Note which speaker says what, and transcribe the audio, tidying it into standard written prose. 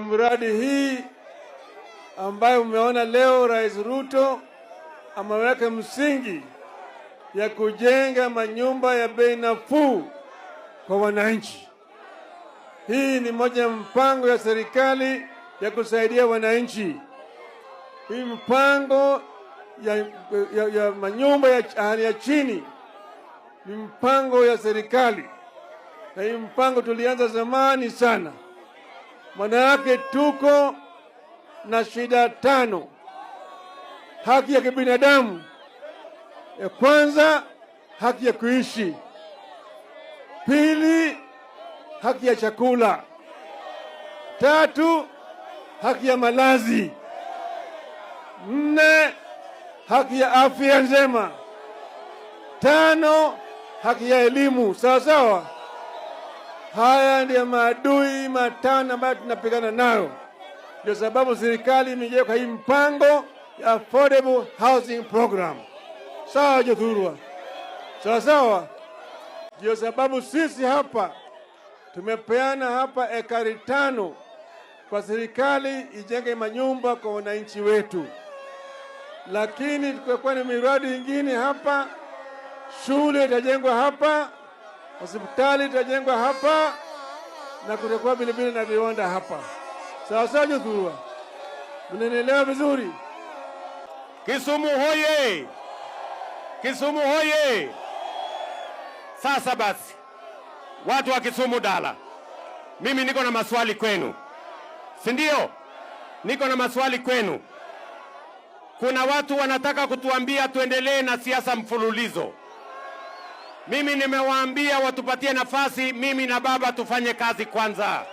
Speaker 1: mradi hii ambayo umeona leo Rais Ruto ameweka msingi ya kujenga manyumba ya bei nafuu kwa wananchi. Hii ni moja ya mpango ya serikali ya kusaidia wananchi. Hii mpango ya manyumba ya hali ya chini ni mpango ya serikali, na hii mpango tulianza zamani sana. Maana yake tuko na shida tano. Haki ya kibinadamu ya kwanza, haki ya kuishi; pili, haki ya chakula; tatu, haki ya malazi; nne, haki ya afya njema; tano, haki ya elimu. Sawa sawa. Haya ndiyo maadui matano ambayo tunapigana nayo. Ndio sababu serikali imeweka hii mpango ya affordable housing program. Sawa Jothurwa? Sawa sawa. Ndio sababu sisi hapa tumepeana hapa ekari 5 kwa serikali ijenge manyumba kwa wananchi wetu. Lakini tukikuwa na miradi mingine hapa, shule itajengwa hapa, hospitali itajengwa hapa, na kutakuwa vile na viwanda hapa. Sawa sawa Jothurwa? Mnanielewa vizuri?
Speaker 2: Kisumu hoye! Kisumu hoye! Sasa basi, watu wa Kisumu Dala, mimi niko na maswali kwenu, si ndio? Niko na maswali kwenu. Kuna watu wanataka kutuambia tuendelee na siasa mfululizo. Mimi nimewaambia watupatie nafasi, mimi na baba tufanye kazi kwanza.